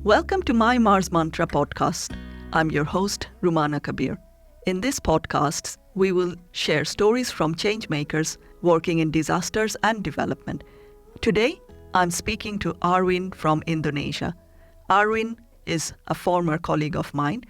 Welcome to My Mars Mantra podcast. I'm your host, Rumana Kabir. In this podcast, we will share stories from changemakers working in disasters and development. Today, I'm speaking to Arwin from Indonesia. Arwin is a former colleague of mine.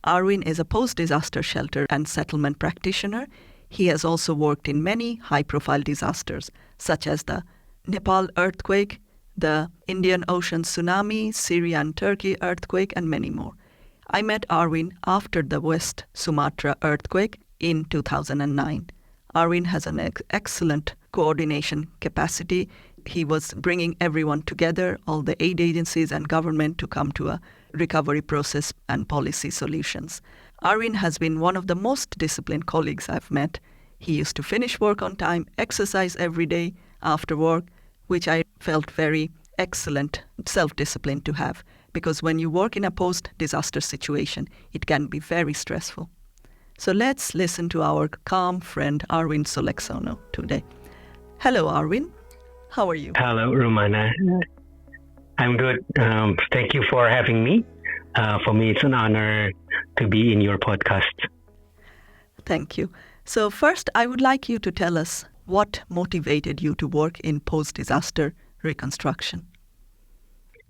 Arwin is a post-disaster shelter and settlement practitioner. He has also worked in many high-profile disasters, such as the Nepal earthquake, the Indian Ocean tsunami, Syria and Turkey earthquake, and many more. I met Arwin after the West Sumatra earthquake in 2009. Arwin has an excellent coordination capacity. He was bringing everyone together, all the aid agencies and government, to come to a recovery process and policy solutions. Arwin has been one of the most disciplined colleagues I've met. He used to finish work on time, exercise every day after work, which I felt very excellent self-discipline to have, because when you work in a post-disaster situation, it can be very stressful. So let's listen to our calm friend Arwin Soelaksono today. Hello, Arwin. How are you? Hello, Rumana. I'm good. Thank you for having me. For me, it's an honor to be in your podcast. Thank you. So first, I would like you to tell us what motivated you to work in post-disaster reconstruction.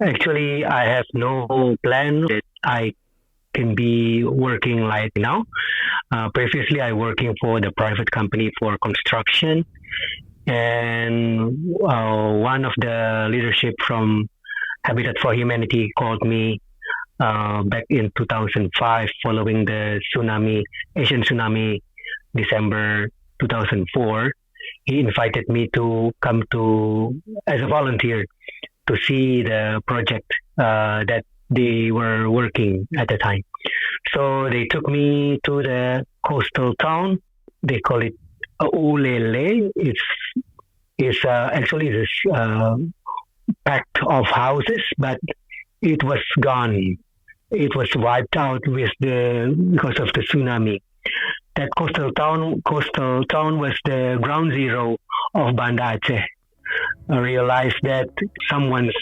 Actually, I have no plan that I can be working right now. Previously, I working for the private company for construction, and one of the leadership from Habitat for Humanity called me back in 2005 following the Asian tsunami, December 2004. He invited me to come as a volunteer to see the project that they were working at the time. So they took me to the coastal town. They call it Ulele. It's actually this packed of houses, but it was gone. It was wiped out because of the tsunami. That coastal town was the ground zero of Banda Aceh. I realized that someone's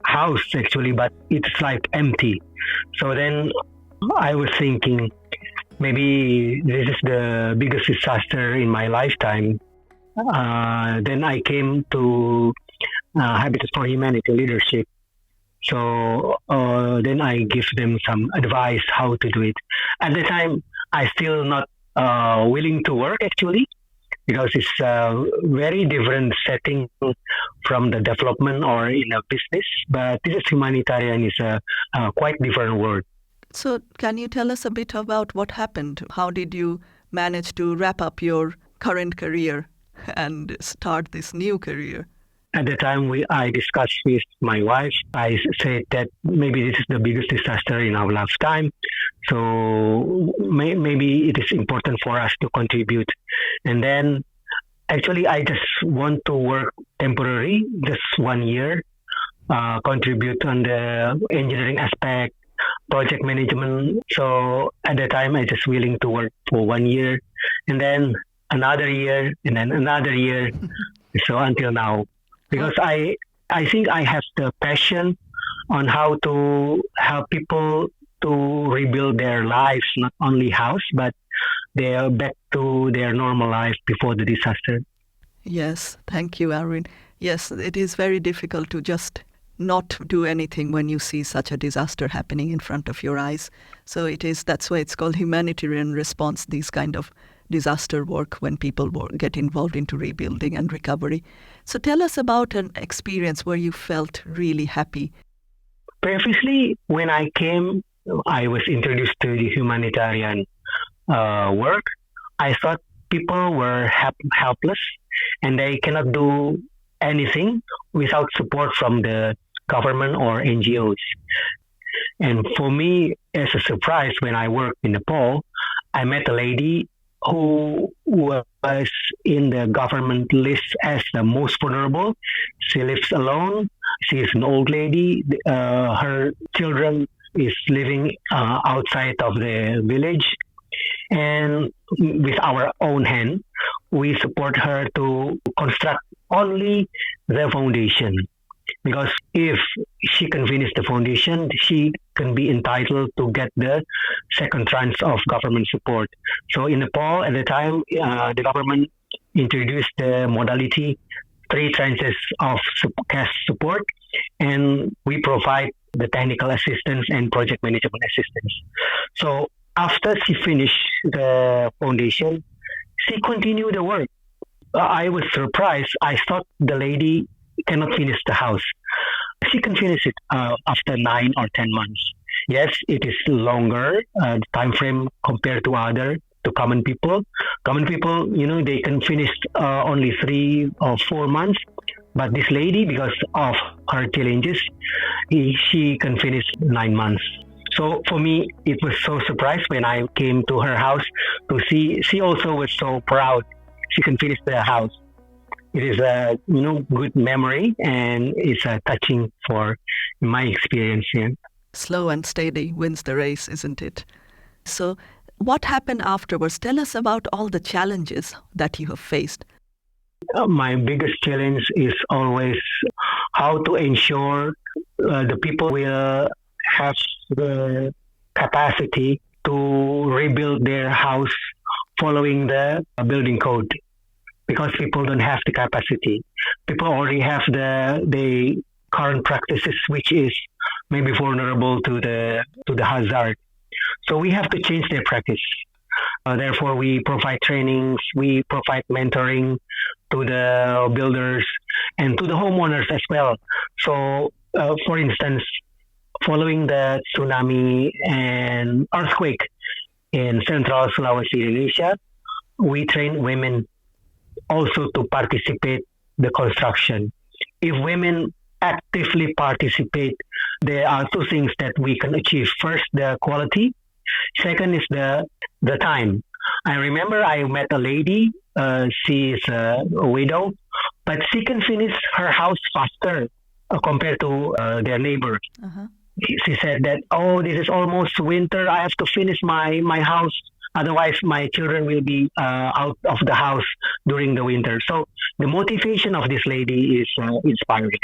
house actually, but it's like empty. So then I was thinking, maybe this is the biggest disaster in my lifetime. Then I came to Habitat for Humanity leadership. So then I give them some advice how to do it. At the time, I still not willing to work actually, because it's a very different setting from the development or in a business. But this is humanitarian is a quite different world. So can you tell us a bit about what happened? How did you manage to wrap up your current career and start this new career? At the time I discussed with my wife, I said that maybe this is the biggest disaster in our lifetime. So maybe it is important for us to contribute. And then actually I just want to work temporary, just 1 year, contribute on the engineering aspect, project management. So at the time I just willing to work for 1 year, and then another year, and then another year. So until now. Because I think I have the passion on how to help people to rebuild their lives, not only house, but they are back to their normal life before the disaster. Yes, thank you, Arwin. Yes, it is very difficult to just not do anything when you see such a disaster happening in front of your eyes. So that's why it's called humanitarian response, these kind of disaster work when people get involved into rebuilding and recovery. So tell us about an experience where you felt really happy. Previously, when I came, I was introduced to the humanitarian work. I thought people were helpless and they cannot do anything without support from the government or NGOs. And for me, as a surprise, when I worked in Nepal, I met a lady who was in the government list as the most vulnerable. She lives alone. She is an old lady. Her children is living outside of the village. And with our own hand, we support her to construct only the foundation. because if she can finish the foundation, she can be entitled to get the second tranche of government support. So in Nepal at the time, the government introduced the modality 3 tranches of cash support, and we provide the technical assistance and project management assistance. So after she finished the foundation, she continued the work. I was surprised. I thought the lady cannot finish the house. She can finish it after 9 or 10 months. Yes, it is longer time frame compared to common people. Common people, they can finish only 3 or 4 months. But this lady, because of her challenges, she can finish 9 months. So for me, it was so surprised when I came to her house to see. She also was so proud. She can finish the house. It is a good memory, and it's touching for my experience. Yeah. Slow and steady wins the race, isn't it? So, what happened afterwards? Tell us about all the challenges that you have faced. My biggest challenge is always how to ensure the people will have the capacity to rebuild their house following the building code, because people don't have the capacity. People already have the current practices, which is maybe vulnerable to the hazard. So we have to change their practice. Therefore, we provide trainings, we provide mentoring to the builders and to the homeowners as well. So, for instance, following the tsunami and earthquake in central Sulawesi, Indonesia, we train women also to participate the construction. If women actively participate, there are 2 things that we can achieve. First, the quality. Second is the time. I remember I met a lady. She is a widow, but she can finish her house faster compared to their neighbor. Uh-huh. She said that, this is almost winter. I have to finish my house. Otherwise, my children will be out of the house during the winter. So the motivation of this lady is inspiring.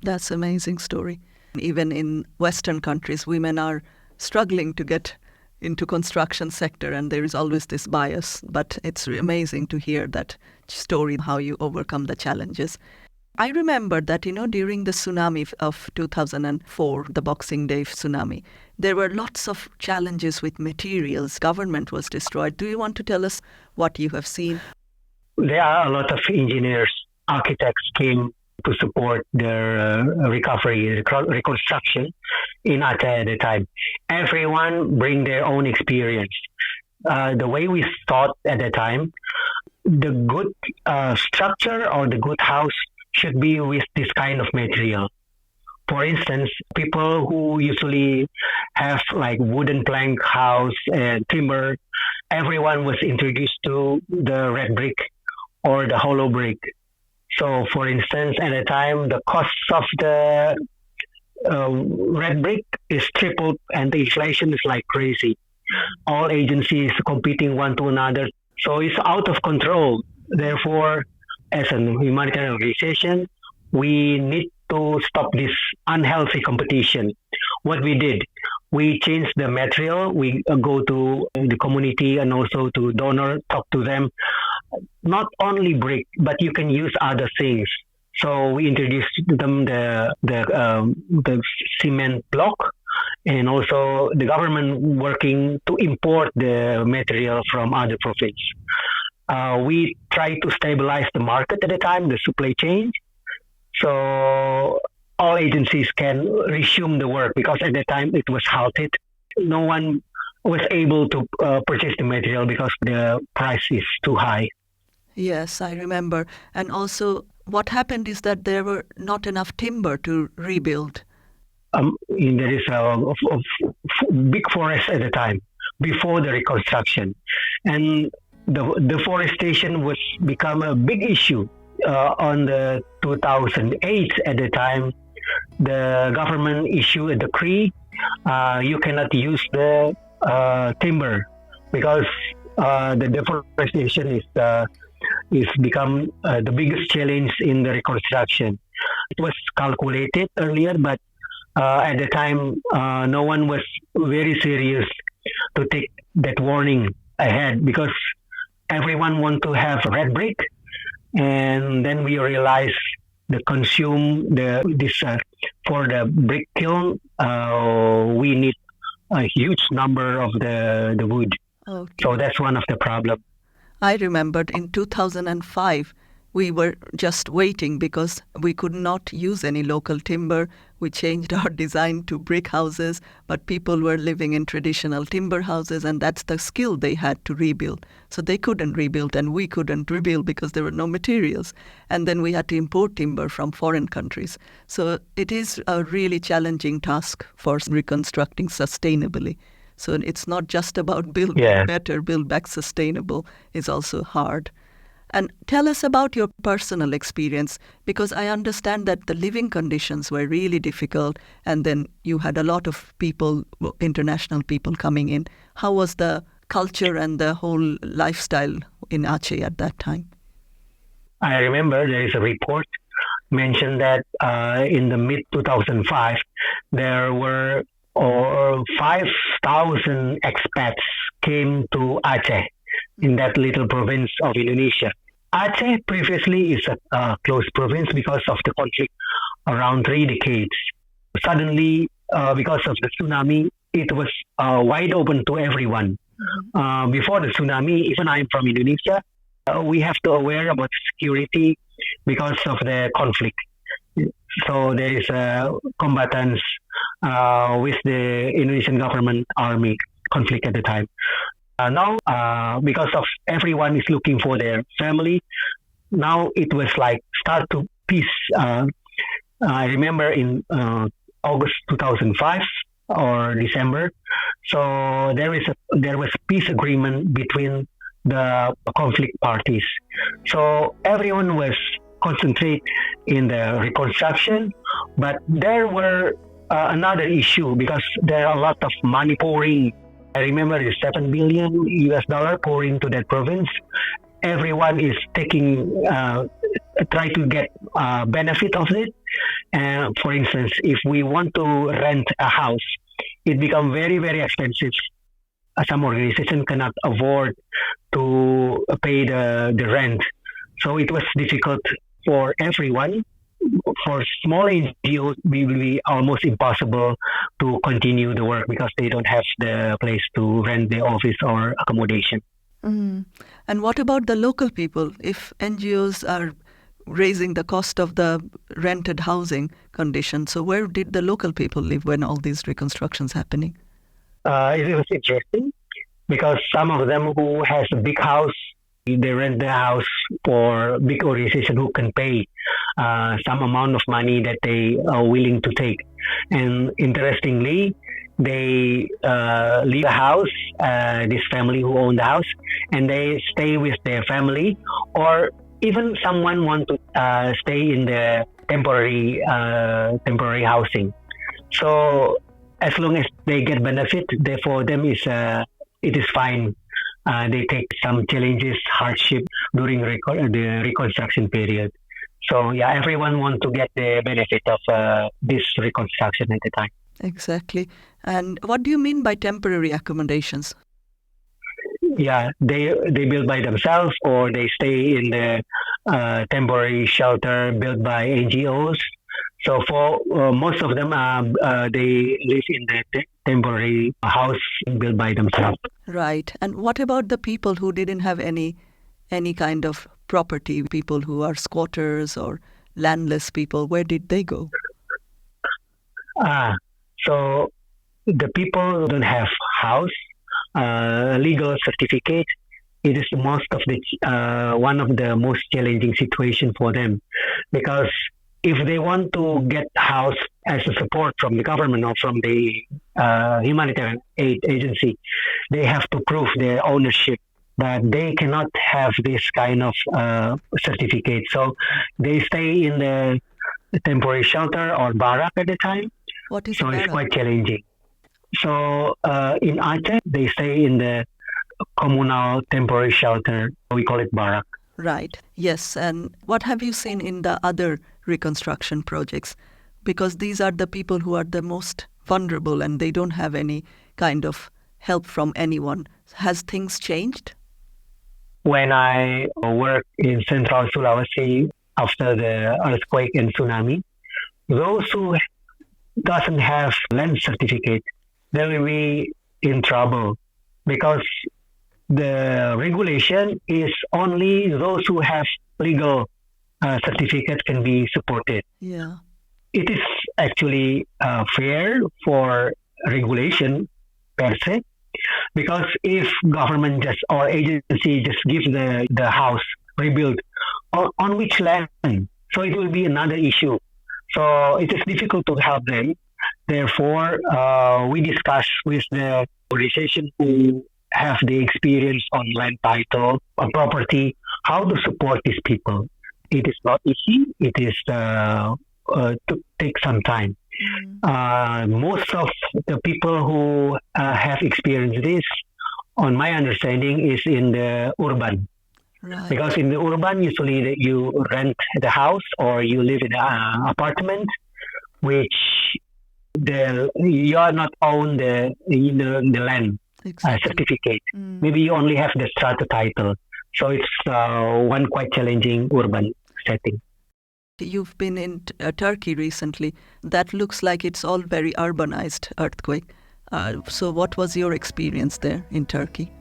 That's an amazing story. Even in Western countries, women are struggling to get into construction sector, and there is always this bias. But it's amazing to hear that story, how you overcome the challenges. I remember that, during the tsunami of 2004, the Boxing Day tsunami, there were lots of challenges with materials. Government was destroyed. Do you want to tell us what you have seen? There are a lot of engineers, architects came to support their recovery, reconstruction in Aceh at the time. Everyone bring their own experience. The way we thought at the time, the good structure or the good house should be with this kind of material. For instance, people who usually have like wooden plank house and timber, everyone was introduced to the red brick or the hollow brick. So, for instance, at the time, the cost of the red brick is tripled, and the inflation is like crazy. All agencies competing one to another. So it's out of control. Therefore, as a humanitarian organization, we need to stop this unhealthy competition. What we did, we changed the material. We go to the community and also to donor, talk to them. Not only brick, but you can use other things. So we introduced them the cement block, and also the government working to import the material from other provinces. We try to stabilize the market at the time, the supply chain, so all agencies can resume the work, because at the time it was halted. No one was able to purchase the material because the price is too high. Yes, I remember. And also, what happened is that there were not enough timber to rebuild. There is a big forest at the time before the reconstruction, and the deforestation was become a big issue. On the 2008 at the time, the government issued a decree. You cannot use the timber because the deforestation is become the biggest challenge in the reconstruction. It was calculated earlier, but at the time, no one was very serious to take that warning ahead because everyone want to have red brick, and then we realize the consume the this for the brick kiln, we need a huge number of the wood. Okay. So that's one of the problems. I remembered in 2005, we were just waiting because we could not use any local timber. We changed our design to brick houses, but people were living in traditional timber houses, and that's the skill they had to rebuild. So they couldn't rebuild, and we couldn't rebuild because there were no materials. And then we had to import timber from foreign countries. So it is a really challenging task for reconstructing sustainably. So it's not just about build better, build back sustainable. It's also hard. And tell us about your personal experience, because I understand that the living conditions were really difficult, and then you had a lot of people, international people coming in. How was the culture and the whole lifestyle in Aceh at that time? I remember there is a report mentioned that in the mid-2005, there were 5,000 expats came to Aceh, in that little province of Indonesia. Aceh previously is a closed province because of the conflict around 3 decades. Suddenly, because of the tsunami, it was wide open to everyone. Before the tsunami, even I'm from Indonesia, we have to aware about security because of the conflict. So there is combatants with the Indonesian government army conflict at the time. Now, because of everyone is looking for their family, now it was like start to peace. I remember in August 2005 or December, so there was peace agreement between the conflict parties. So everyone was concentrate in the reconstruction, but there were another issue because there are a lot of money pouring. I remember the $7 billion pouring to that province. Everyone is taking, try to get benefit of it. For instance, if we want to rent a house, it becomes very, very expensive. Some organization cannot afford to pay the rent. So it was difficult for everyone. For small NGOs, it will be almost impossible to continue the work because they don't have the place to rent the office or accommodation. And what about the local people? If NGOs are raising the cost of the rented housing conditions, so where did the local people live when all these reconstructions happening? It was interesting because some of them who has a big house, they rent the house for big organization who can pay some amount of money that they are willing to take. And interestingly, they leave the house, this family who own the house, and they stay with their family, or even someone want to stay in the temporary housing. So as long as they get benefit, for them it is fine. They take some challenges, hardship during the reconstruction period. So yeah, everyone wants to get the benefit of this reconstruction at the time. Exactly. And what do you mean by temporary accommodations? Yeah, they build by themselves, or they stay in the temporary shelter built by NGOs. So for most of them, they live in the temporary house built by themselves. Right. And what about the people who didn't have any kind of property, people who are squatters or landless people? Where did they go? So the people who don't have house, legal certificate, it is most of the one of the most challenging situation for them, because if they want to get house as a support from the government or from the humanitarian aid agency, they have to prove their ownership. But they cannot have this kind of certificate. So they stay in the temporary shelter or barrack at the time. What is so barrack? It's quite challenging. So in Aceh, they stay in the communal temporary shelter. We call it barrack. Right. Yes. And what have you seen in the other reconstruction projects? Because these are the people who are the most vulnerable and they don't have any kind of help from anyone. Has things changed? When I worked in Central Sulawesi after the earthquake and tsunami, those who doesn't have land certificate, they will be in trouble because the regulation is only those who have legal certificate can be supported. Yeah. It is actually fair for regulation per se, because if government just or agency just gives the house rebuild on which land, so it will be another issue. So it is difficult to help them. Therefore, we discuss with the organization who have the experience on land title, on property, how to support these people. It is not easy. It is to take some time. Most of the people who have experienced this, on my understanding, is in the urban. Right. Because in the urban, usually you rent the house or you live in an apartment, which you are not own the land certificate. Maybe you only have the strata title. So it's one quite challenging urban setting. You've been in Turkey recently. That looks like it's all very urbanized earthquake. So what was your experience there in Turkey?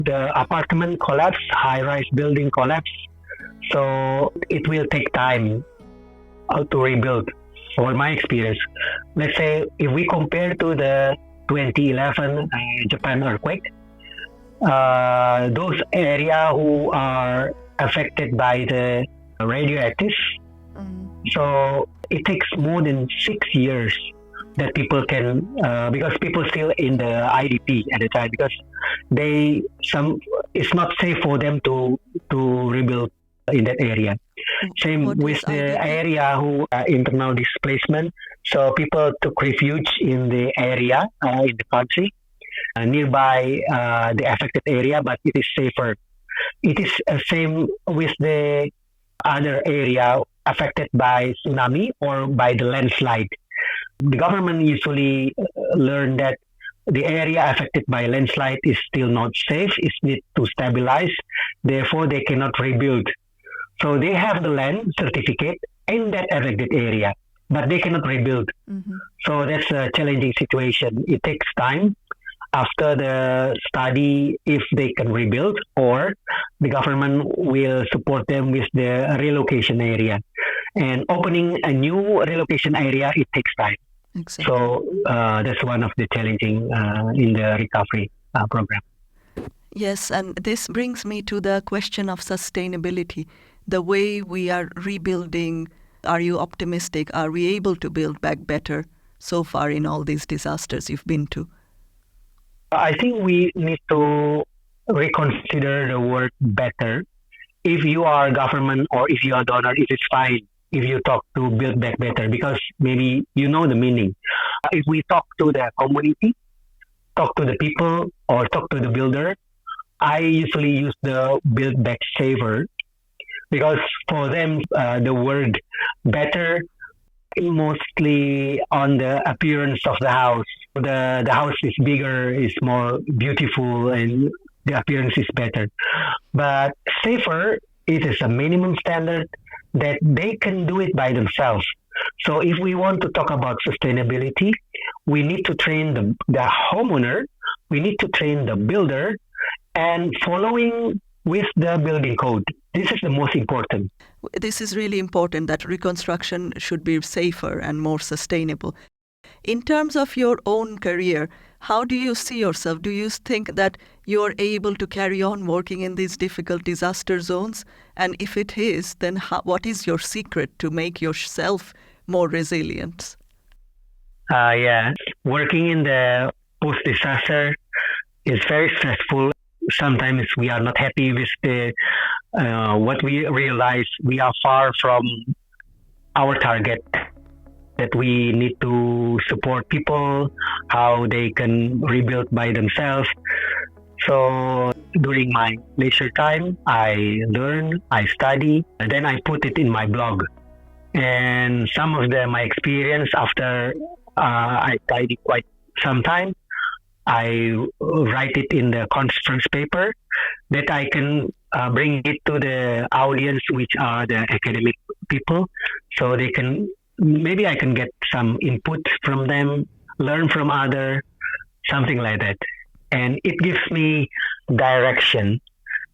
The apartment collapse, high-rise building collapse. So it will take time to rebuild. For my experience, let's say if we compare to the 2011 Japan earthquake, those areas who are affected by the radioactive, so it takes more than 6 years that people can, because people still in the IDP at the time, because it's not safe for them to rebuild in that area. Same with the area who internal displacement. So people took refuge in the area, in the country, nearby the affected area, but it is safer. It is same with the other area affected by tsunami or by the landslide. The government usually learn that the area affected by landslide is still not safe, it's need to stabilize, therefore they cannot rebuild. So they have the land certificate in that affected area, but they cannot rebuild. So that's a challenging situation. It takes time after the study if they can rebuild, or the government will support them with the relocation area. And opening a new relocation area, it takes time. Exactly. So that's one of the challenging in the recovery program. Yes, and this brings me to the question of sustainability. The way we are rebuilding, are you optimistic? Are we able to build back better so far in all these disasters you've been to? I think we need to reconsider the word better. If you are government or if you are donor, it is fine if you talk to build back better, because maybe you know the meaning. If we talk to the community, talk to the people or talk to the builder, I usually use the build back saver, because for them, the word better mostly on the appearance of the house. The house is bigger, is more beautiful, and the appearance is better. But safer, it is a minimum standard that they can do it by themselves. So if we want to talk about sustainability, we need to train the homeowner, we need to train the builder, and following with the building code. This is the most important. This is really important, that reconstruction should be safer and more sustainable. In terms of your own career, how do you see yourself? Do you think that you're able to carry on working in these difficult disaster zones? And if it is, then what is your secret to make yourself more resilient? Yeah, working in the post-disaster is very stressful. Sometimes we are not happy with what we realize. We are far from our target, that we need to support people, how they can rebuild by themselves. So during my leisure time, I learn, I study, and then I put it in my blog. And some of my experience after I tried it quite some time, I write it in the conference paper that I can bring it to the audience, which are the academic people, so they can maybe I can get some input from them, learn from other, something like that, and it gives me direction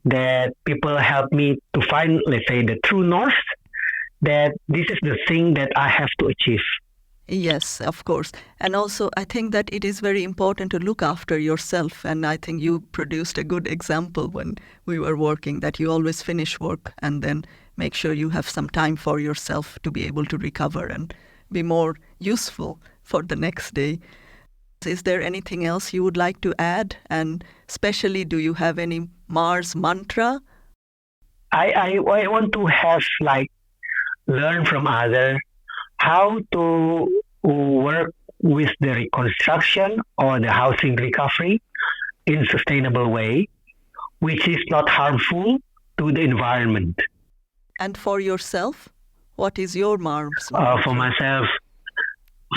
that people help me to find, let's say, the true north. That this is the thing that I have to achieve. Yes, of course. And also, I think that it is very important to look after yourself. And I think you produced a good example when we were working, that you always finish work and then make sure you have some time for yourself to be able to recover and be more useful for the next day. Is there anything else you would like to add? And especially, do you have any Mars mantra? I want to have like learn from other how to work with the reconstruction or the housing recovery in sustainable way, which is not harmful to the environment. And for yourself, what is your Mars For mantra? myself,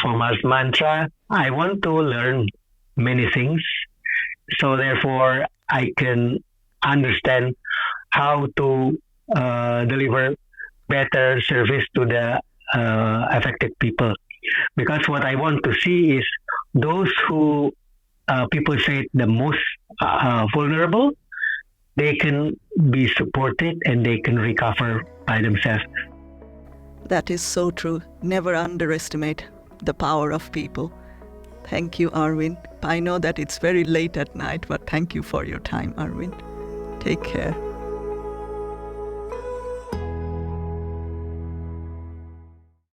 for my mantra, I want to learn many things, so therefore I can understand how to deliver better service to the affected people. Because what I want to see is those who people say the most vulnerable, they can be supported and they can recover by themselves. That is so true. Never underestimate the power of people. Thank you, Arwin. I know that it's very late at night, but thank you for your time, Arwin. Take care.